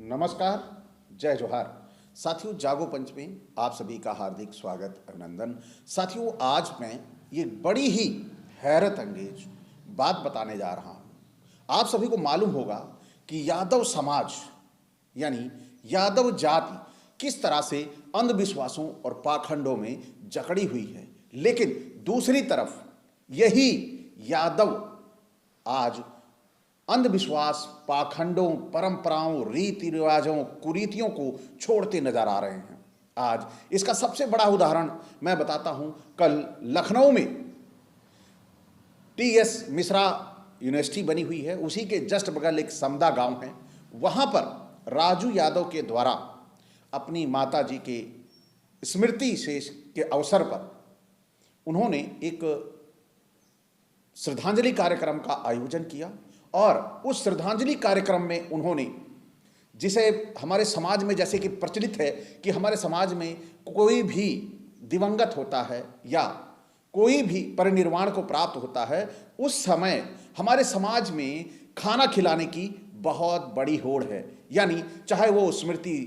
नमस्कार, जय जोहार। साथियों, जागो पंच में आप सभी का हार्दिक स्वागत, अभिनंदन। साथियों, आज मैं ये बड़ी ही हैरत अंगेज बात बताने जा रहा हूँ। आप सभी को मालूम होगा कि यादव समाज यानी यादव जाति किस तरह से अंधविश्वासों और पाखंडों में जकड़ी हुई है, लेकिन दूसरी तरफ यही यादव आज अंधविश्वास, पाखंडों, परंपराओं, रीति रिवाजों, कुरीतियों को छोड़ते नजर आ रहे हैं। आज इसका सबसे बड़ा उदाहरण मैं बताता हूं। कल लखनऊ में टीएस मिश्रा यूनिवर्सिटी बनी हुई है, उसी के जस्ट बगल एक समदा गांव है। वहां पर राजू यादव के द्वारा अपनी माता जी के स्मृति शेष के अवसर पर उन्होंने एक श्रद्धांजलि कार्यक्रम का आयोजन किया और उस श्रद्धांजलि कार्यक्रम में उन्होंने, जिसे हमारे समाज में जैसे कि प्रचलित है कि हमारे समाज में कोई भी दिवंगत होता है या कोई भी परिनिर्वाण को प्राप्त होता है, उस समय हमारे समाज में खाना खिलाने की बहुत बड़ी होड़ है। यानी चाहे वो स्मृति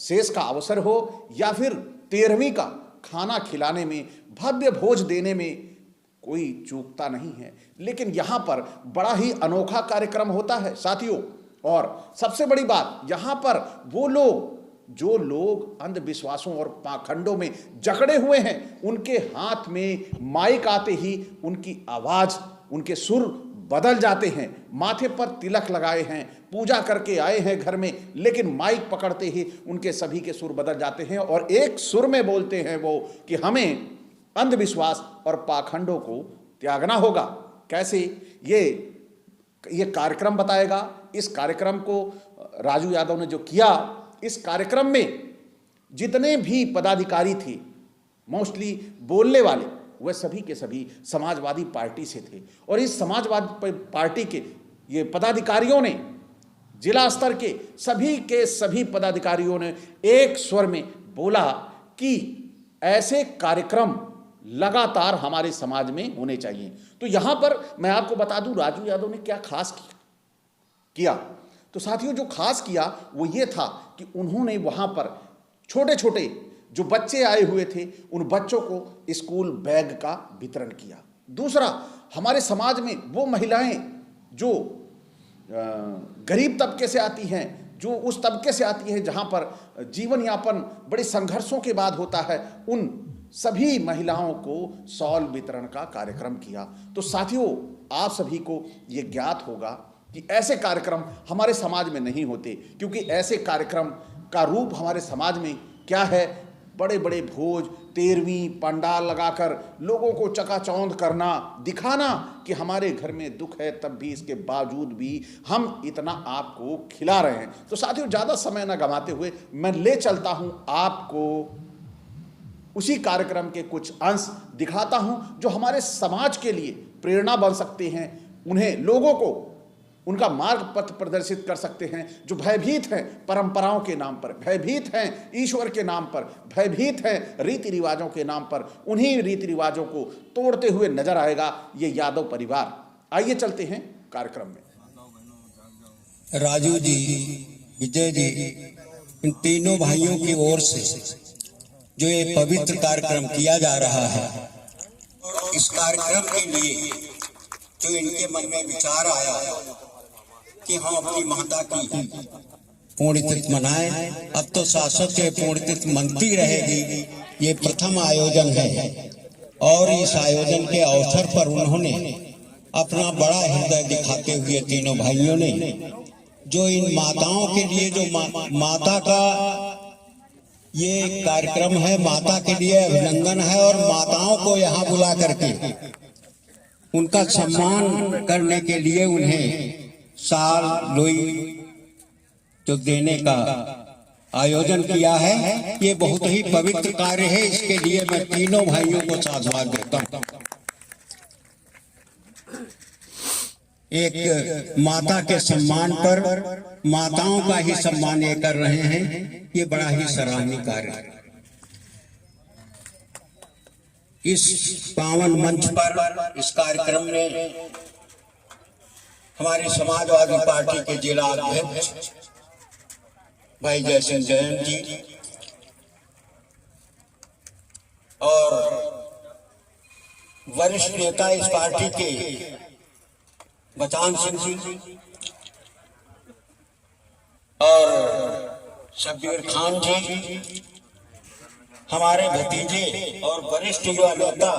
शेष का अवसर हो या फिर 13वीं का खाना खिलाने में, भव्य भोज देने में कोई चूकता नहीं है। लेकिन यहाँ पर बड़ा ही अनोखा कार्यक्रम होता है साथियों। और सबसे बड़ी बात, यहाँ पर वो लोग जो लोग अंधविश्वासों और पाखंडों में जकड़े हुए हैं, उनके हाथ में माइक आते ही उनकी आवाज, उनके सुर बदल जाते हैं। माथे पर तिलक लगाए हैं, पूजा करके आए हैं घर में, लेकिन माइक पकड़ते ही उनके सभी के सुर बदल जाते हैं और एक सुर में बोलते हैं वो कि हमें अंधविश्वास और पाखंडों को त्यागना होगा। कैसे ये कार्यक्रम बताएगा। इस कार्यक्रम को राजू यादव ने जो किया, इस कार्यक्रम में जितने भी पदाधिकारी थे, मोस्टली बोलने वाले, वह सभी के सभी समाजवादी पार्टी से थे। और इस समाजवादी पार्टी के ये पदाधिकारियों ने, जिला स्तर के सभी पदाधिकारियों ने एक स्वर में बोला कि ऐसे कार्यक्रम लगातार हमारे समाज में होने चाहिए। तो यहां पर मैं आपको बता दूं राजू यादव ने क्या खास किया। तो साथियों, जो खास किया वो ये था कि उन्होंने वहां पर छोटे छोटे जो बच्चे आए हुए थे, उन बच्चों को स्कूल बैग का वितरण किया। दूसरा, हमारे समाज में वो महिलाएं जो गरीब तबके से आती हैं, जो उस तबके से आती हैं जहां पर जीवन यापन बड़े संघर्षों के बाद होता है, उन सभी महिलाओं को शॉल वितरण का कार्यक्रम किया। तो साथियों, आप सभी को ये ज्ञात होगा कि ऐसे कार्यक्रम हमारे समाज में नहीं होते, क्योंकि ऐसे कार्यक्रम का रूप हमारे समाज में क्या है, बड़े बड़े भोज, 13वीं पंडाल लगाकर लोगों को चकाचौंध करना, दिखाना कि हमारे घर में दुख है, तब भी इसके बावजूद भी हम इतना आपको खिला रहे हैं। तो साथियों, ज़्यादा समय न गंवाते हुए मैं ले चलता हूं आपको उसी कार्यक्रम के कुछ अंश दिखाता हूं जो हमारे समाज के लिए प्रेरणा बन सकते हैं, उन्हें, लोगों को उनका मार्ग पथ प्रदर्शित कर सकते हैं, जो भयभीत हैं परंपराओं के नाम पर, भयभीत हैं ईश्वर के नाम पर, भयभीत हैं रीति रिवाजों के नाम पर। उन्हीं रीति रिवाजों को तोड़ते हुए नजर आएगा ये यादव परिवार। आइए चलते हैं कार्यक्रम में। राजू जी, विजय जी, इन तीनों भाइयों की ओर से जो ये पवित्र कार्यक्रम किया जा रहा है, इस कार्यक्रम के लिए जो इनके मन में विचार आया कि हम अपनी माता की पुण्यतिथि मनाएं, अब तो शासक के पुण्यतिथि मनती रहेगी। ये प्रथम आयोजन है और इस आयोजन के अवसर पर उन्होंने अपना बड़ा हृदय दिखाते हुए तीनों भाइयों ने जो इन माताओं के लिए, जो माता का ये कार्यक्रम है, माता के लिए अभिनंदन है और माताओं को यहाँ बुला करके उनका सम्मान करने के लिए उन्हें साल लोई जो देने का आयोजन किया है। ये बहुत ही पवित्र कार्य है, इसके लिए मैं तीनों भाइयों को साधुवाद देता हूँ। एक माता के सम्मान पर माताओं का ही सम्मान ये कर रहे हैं, ये बड़ा ही सराहनीय कार्य है। इस पावन मंच पर इस कार्यक्रम में हमारी समाजवादी पार्टी के जिला अध्यक्ष भाई जयसिंह जैन जी और वरिष्ठ नेता इस पार्टी के बचान सिंह जी और शब्बीर खान जी, हमारे भतीजे और वरिष्ठ युवा नेता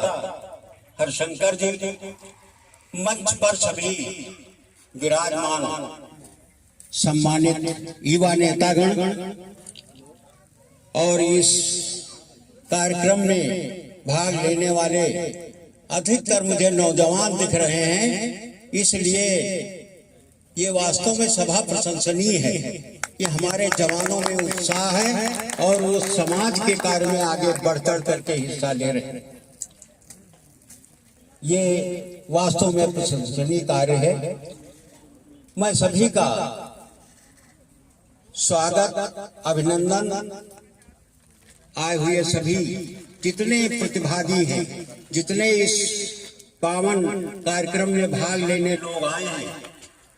हरशंकर जी, मंच पर सभी विराजमान सम्मानित युवा नेतागण और इस कार्यक्रम में भाग लेने वाले अधिकतर मुझे नौजवान दिख रहे हैं, इसलिए ये वास्तव में सभा प्रशंसनीय है कि हमारे जवानों में उत्साह है और वो समाज के कार्य में आगे बढ़ चढ़ करके हिस्सा ले रहे हैं। ये वास्तव में प्रशंसनीय कार्य है। मैं सभी का स्वागत, अभिनंदन, आए हुए सभी जितने प्रतिभागी हैं, जितने इस पावन कार्यक्रम में भाग लेने लोग आए हैं,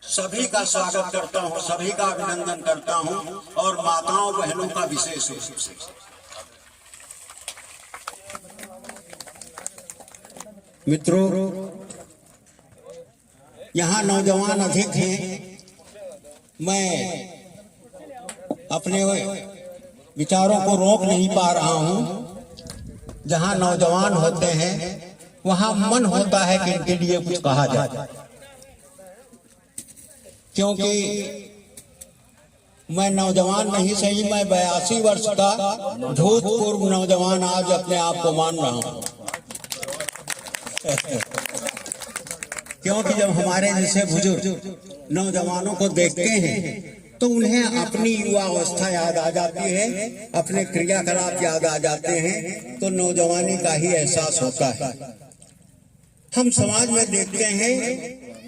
सभी का स्वागत करता हूं, सभी का अभिनंदन करता हूं और माताओं बहनों का विशेष रूप से। मित्रों, यहाँ नौजवान अधिक हैं, मैं अपने विचारों को रोक नहीं पा रहा हूं। जहां नौजवान होते हैं वहां मन होता है कि इनके लिए कुछ कहा जाए, क्योंकि मैं नौजवान नहीं सही, मैं 82 वर्ष का भूतपूर्व नौजवान आज अपने आप को मान रहा हूं। क्योंकि जब हमारे जैसे बुजुर्ग नौजवानों को देखते हैं तो उन्हें अपनी युवा अवस्था याद आ जाती है, अपने क्रियाकलाप याद आ जाते हैं, तो नौजवानी का ही एहसास होता है। हम समाज में देखते हैं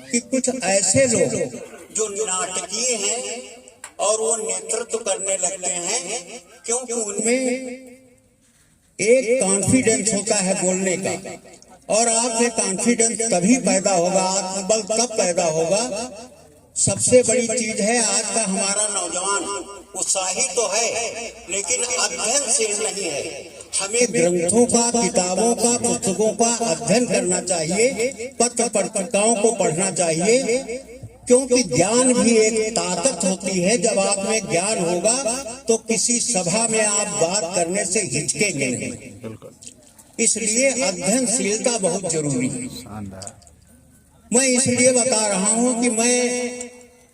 कि कुछ ऐसे लोग जो नाटकीय हैं और वो नेतृत्व करने लगते हैं, क्योंकि उनमें एक कॉन्फिडेंस होता है बोलने का, और आप में कॉन्फिडेंस तभी पैदा होगा, आत्मबल तब पैदा होगा। सबसे बड़ी चीज है आज का हमारा नौजवान उत्साही तो है लेकिन अध्ययनशील नहीं है। हमें ग्रंथों का, किताबों का, पुस्तकों का अध्ययन करना चाहिए, पत्र पत्रिकाओं को पढ़ना चाहिए, क्योंकि ज्ञान भी एक ताकत होती है। जब आप में ज्ञान होगा तो किसी सभा में आप बात करने से हिचकेंगे नहीं। इसलिए अध्ययनशीलता बहुत जरूरी है। मैं इसलिए बता रहा हूं कि मैं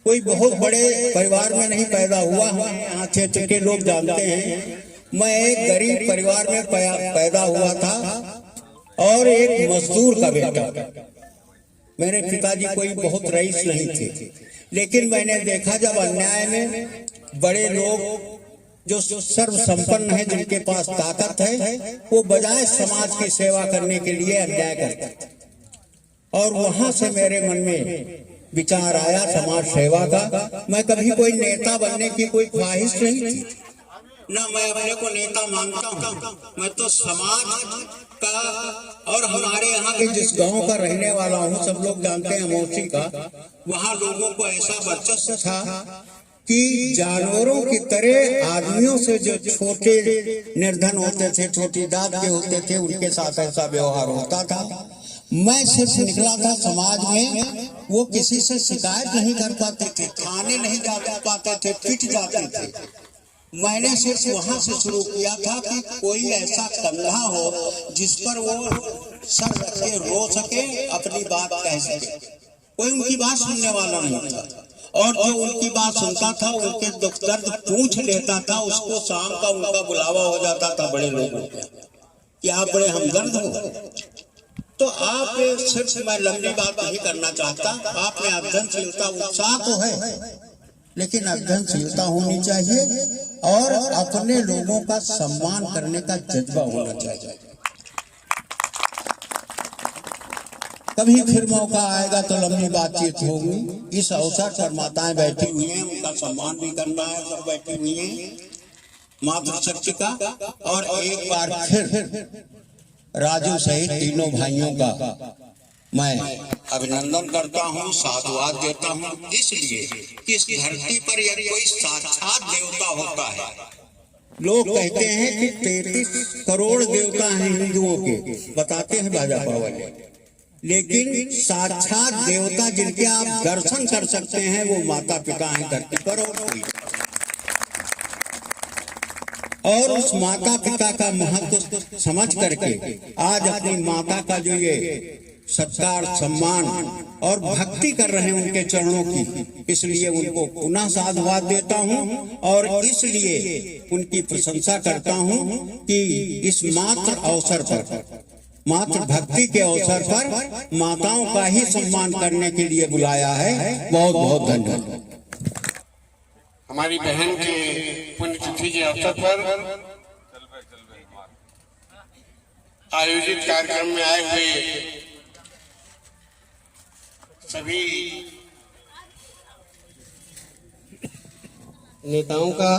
कोई बहुत बड़े परिवार में नहीं पैदा हुआ हूं, यहाँ क्षेत्र के लोग जानते हैं। मैं एक गरीब परिवार में पैदा हुआ था और एक मजदूर का बेटा। मेरे पिताजी कोई बहुत रईस नहीं थे, लेकिन मैंने देखा जब अन्याय में बड़े लोग जो सर्व संपन्न है, जिनके पास ताकत है, वो बजाय समाज की सेवा करने के लिए अन्याय करते थे। और वहां से मेरे मन में विचार आया समाज सेवा का। मैं कभी कोई नेता बनने की कोई ख्वाहिश नहीं थी, न मैं अपने को नेता मानता हूँ। मैं तो समाज का और हमारे यहाँ के जिस गांव का रहने वाला हूँ, सब लोग जानते हैं अमोसी का, वहाँ लोगों को ऐसा वर्चस्व था कि जानवरों की तरह आदमियों से जो छोटे निर्धन होते थे, छोटी जात के होते थे, उनके साथ ऐसा व्यवहार होता था। मैं सिर्फ निकला था समाज में, वो किसी से शिकायत नहीं कर पाते थे, थाने नहीं जा पाते थे, पिट जाते थे। मैंने सिर्फ वहां से शुरू किया था कि कोई ऐसा कंधा हो जिस पर वो सर रख के रो सके, अपनी बात कह सके। कोई उनकी बात सुनने वाला नहीं था, और जो उनकी बात सुनता था, उनके दुख दर्द पूछ लेता था, उसको शाम का उनका बुलावा हो जाता था बड़े लोगों का कि आप बड़े हमदर्द हो। तो आप सिर्फ, मैं लंबी बात नहीं करना चाहता, आप में अध्ययनशीलता उत्साह तो है, लेकिन अध्ययनशीलता होनी चाहिए और अपने लोगों का सम्मान करने का जज्बा होना चाहिए। कभी फिर मौका आएगा तो लंबी बातचीत होगी। इस अवसर पर माताएं बैठी हुई हैं, उनका सम्मान भी करना है, सब बैठी हुई हैं मातृशक्ति का। और एक बार फिर राजू सहित तीनों भाइयों का मैं अभिनंदन करता हूँ, साधुवाद देता हूँ, इसलिए कि इस धरती पर यदि कोई साक्षात देवता होता है, लोग कहते हैं कि 33 करोड़ देवता हैं हिंदुओं के, बताते हैं भाजपा वाले, लेकिन साक्षात देवता जिनके आप दर्शन कर सकते हैं वो माता पिता हैं धरती पर, और उस माता पिता का महत्व समझ करके आज अपनी माता का जो ये सत्कार सम्मान और भक्ति कर रहे हैं उनके चरणों की, इसलिए उनको पुनः साधुवाद देता हूं और इसलिए उनकी प्रशंसा करता हूं कि इस मात्र अवसर पर, मात्र भक्ति के अवसर पर माताओं का ही सम्मान करने के लिए बुलाया है। बहुत बहुत धन्यवाद। हमारी बहन के पुण्यतिथि के अवसर पर आयोजित कार्यक्रम में आए हुए सभी नेताओं का,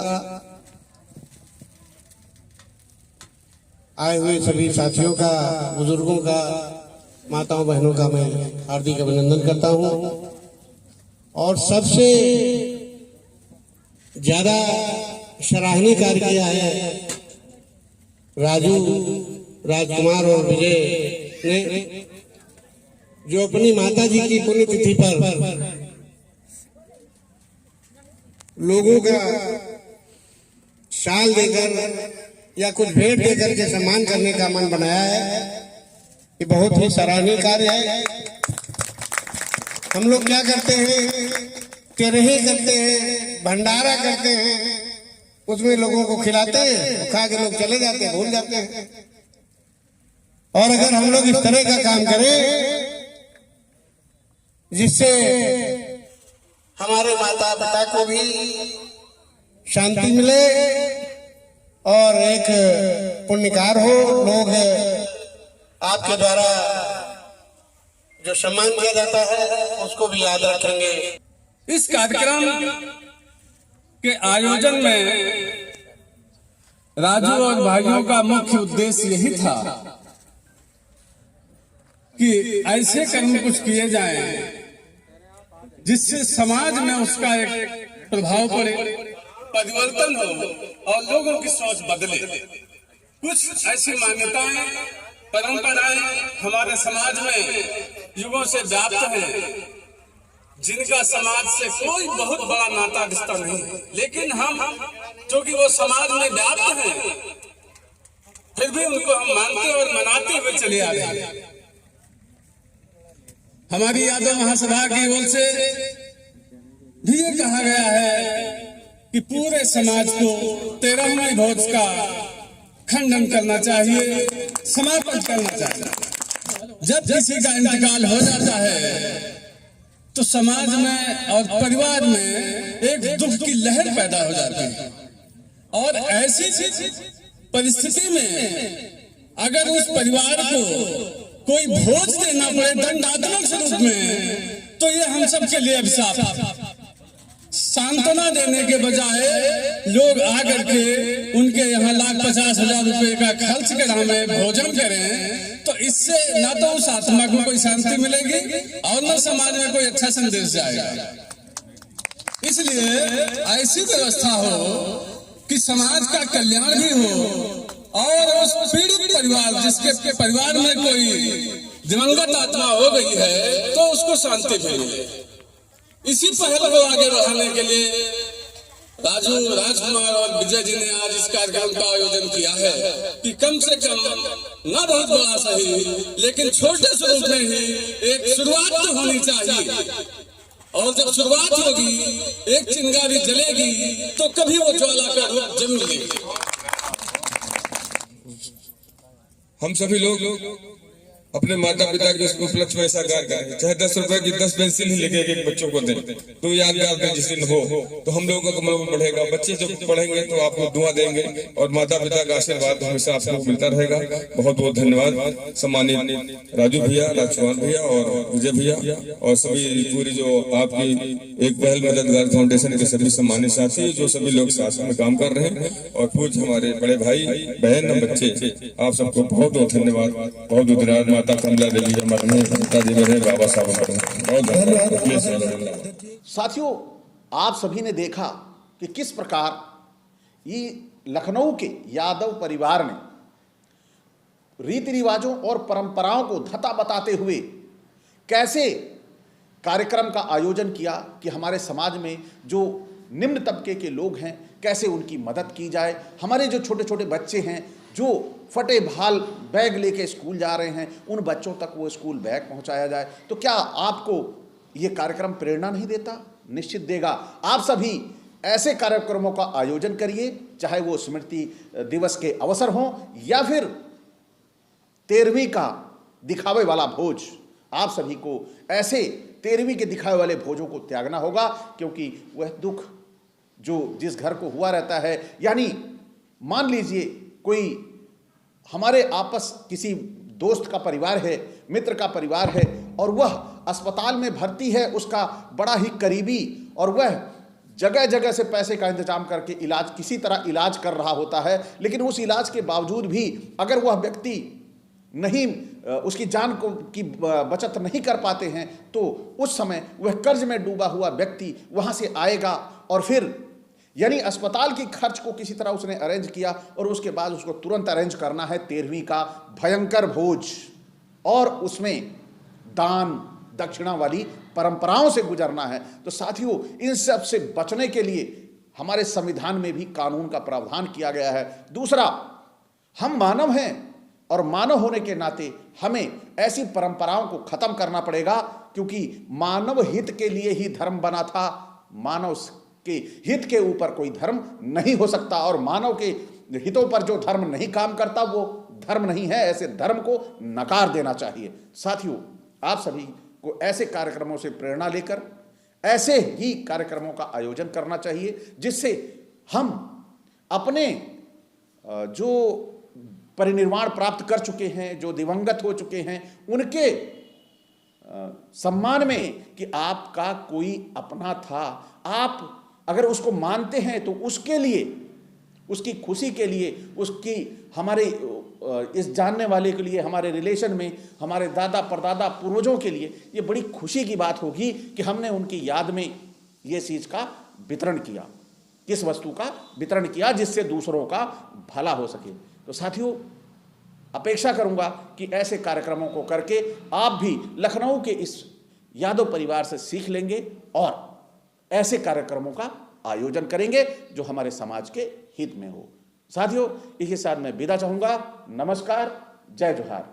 आए हुए सभी साथियों का, बुजुर्गों का, माताओं बहनों का मैं हार्दिक अभिनंदन करता हूं। और सबसे ज्यादा सराहनीय कार्य किया है राजू, राजकुमार और विजय ने, जो अपनी माता जी की पुण्यतिथि पर लोगों का शाल देकर या कुछ भेंट देकर के सम्मान करने का मन बनाया है। ये बहुत ही सराहनीय कार्य है। हम लोग क्या करते हैं, तेरही करते हैं, भंडारा करते हैं, उसमें लोगों को खिलाते हैं, खा के लोग चले जाते हैं, भूल जाते हैं। और अगर हम लोग इस तरह का काम करें जिससे हमारे माता पिता को भी शांति मिले और एक पुण्यकार हो, लोग आपके द्वारा जो सम्मान किया जाता है उसको भी याद रखेंगे। इस कार्यक्रम के आयोजन में राजू और भाइयों का मुख्य उद्देश्य यही था कि ऐसे कर्म कुछ किए जाएं जिससे समाज में उसका एक प्रभाव पड़े, परिवर्तन हो और लोगों की सोच बदले। कुछ ऐसी मान्यताएं, परंपराएं हमारे समाज में युगों से व्याप्त हैं, जिनका समाज से कोई बहुत बड़ा नाता रिश्ता नहीं, लेकिन हम क्योंकि वो समाज में व्याप्त हैं, फिर भी उनको हम मानते और मनाते हुए चले आ रहे हैं। हमारी यादव महासभा की ओर से भी ये कहा गया है कि पूरे समाज को 13वें भोज का खंडन करना चाहिए, समापन करना चाहिए। जब किसी का इंतकाल हो जाता है तो समाज में और परिवार में एक दुख की लहर पैदा हो जाती है, और ऐसी परिस्थिति में अगर उस परिवार को कोई भोज देना पड़े दंडात्मक स्वरूप में, तो ये हम सब के लिए अभिशाप। सांत्वना देने के बजाय लोग आकर के उनके यहाँ 1,50,000 रुपए का खर्च कराने, भोजन करें, तो इससे न तो उस आत्मा को कोई शांति मिलेगी और न समाज में कोई अच्छा संदेश जाएगा। इसलिए ऐसी व्यवस्था हो कि समाज का कल्याण भी हो और उस पीड़ित परिवार, जिसके परिवार में कोई दिवंगत आत्मा हो गई है, तो उसको शांति मिले। इसी पहल को आगे बढ़ाने के लिए राजू, राजकुमार और विजय जी ने आज इस कार्यक्रम का आयोजन किया है कि कम से कम न बहुत बड़ा सही, लेकिन छोटे स्वरूप में ही एक शुरुआत तो होनी चाहिए। और जब शुरुआत होगी, एक चिंगारी जलेगी, तो कभी वो ज्वाला का रूप जम लेगी। हम सभी लोग अपने माता पिता के उपलक्ष्य में ऐसा कार्य करें, चाहे 10 रुपए की 10 पेंसिल ही लेके एक बच्चों को दें, तो यादगार दिन जिस दिन हो, तो हम लोगों का मनोबल बढ़ेगा। बच्चे जब पढ़ेंगे तो आपको दुआ देंगे और माता पिता का आशीर्वाद हमेशा आपको मिलता रहेगा। बहुत बहुत धन्यवाद सम्मानित राजू भैया, राजकुमार भैया और विजय भैया और सभी पूरी जो आपकी एक पहल मददगार फाउंडेशन के सभी सम्मानित साथी, जो सभी लोग शासन में काम कर रहे हैं, और पूज हमारे बड़े भाई बहन बच्चे, आप सबको बहुत बहुत धन्यवाद। बहुत बहुत माता कमला देवी अमर पिताजी मेरे बाबा साहब अमर बहुत धन्यवाद। साथियों, आप सभी ने देखा कि किस प्रकार ये लखनऊ के यादव परिवार ने रीति रिवाजों और परंपराओं को धता बताते हुए कैसे कार्यक्रम का आयोजन किया कि हमारे समाज में जो निम्न तबके के लोग हैं कैसे उनकी मदद की जाए। हमारे जो छोटे छोटे बच्चे हैं जो फटे भाल बैग लेके स्कूल जा रहे हैं, उन बच्चों तक वो स्कूल बैग पहुंचाया जाए। तो क्या आपको ये कार्यक्रम प्रेरणा नहीं देता? निश्चित देगा। आप सभी ऐसे कार्यक्रमों का आयोजन करिए, चाहे वो स्मृति दिवस के अवसर हो या फिर 13वीं का दिखावे वाला भोज। आप सभी को ऐसे 13वीं के दिखावे वाले भोजों को त्यागना होगा, क्योंकि वह दुख जो जिस घर को हुआ रहता है, यानी मान लीजिए कोई हमारे आपस किसी दोस्त का परिवार है, मित्र का परिवार है और वह अस्पताल में भर्ती है, उसका बड़ा ही करीबी, और वह जगह जगह से पैसे का इंतजाम करके इलाज किसी तरह इलाज कर रहा होता है, लेकिन उस इलाज के बावजूद भी अगर वह व्यक्ति नहीं उसकी जान को की बचत नहीं कर पाते हैं, तो उस समय वह कर्ज में डूबा हुआ व्यक्ति वहां से आएगा और फिर यानी अस्पताल की खर्च को किसी तरह उसने अरेंज किया और उसके बाद उसको तुरंत अरेंज करना है 13वीं का भयंकर भोज, और उसमें दान दक्षिणा वाली परंपराओं से गुजरना है। तो साथियों, इन सब से बचने के लिए हमारे संविधान में भी कानून का प्रावधान किया गया है। दूसरा, हम मानव हैं और मानव होने के नाते हमें ऐसी परंपराओं को खत्म करना पड़ेगा, क्योंकि मानव हित के लिए ही धर्म बना था। मानव के हित के ऊपर कोई धर्म नहीं हो सकता, और मानव के हितों पर जो धर्म नहीं काम करता वो धर्म नहीं है। ऐसे धर्म को नकार देना चाहिए। साथियों, आप सभी को ऐसे कार्यक्रमों से प्रेरणा लेकर ऐसे ही कार्यक्रमों का आयोजन करना चाहिए, जिससे हम अपने जो परिनिर्वाण प्राप्त कर चुके हैं, जो दिवंगत हो चुके हैं, उनके सम्मान में कि आपका कोई अपना था, आप अगर उसको मानते हैं तो उसके लिए, उसकी खुशी के लिए, उसकी हमारे इस जानने वाले के लिए, हमारे रिलेशन में हमारे दादा परदादा पूर्वजों के लिए ये बड़ी खुशी की बात होगी कि हमने उनकी याद में ये चीज़ का वितरण किया, किस वस्तु का वितरण किया जिससे दूसरों का भला हो सके। तो साथियों, अपेक्षा करूंगा कि ऐसे कार्यक्रमों को करके आप भी लखनऊ के इस यादव परिवार से सीख लेंगे और ऐसे कार्यक्रमों का आयोजन करेंगे जो हमारे समाज के हित में हो। साथियों, इसी के साथ मैं विदा चाहूंगा। नमस्कार, जय जोहार।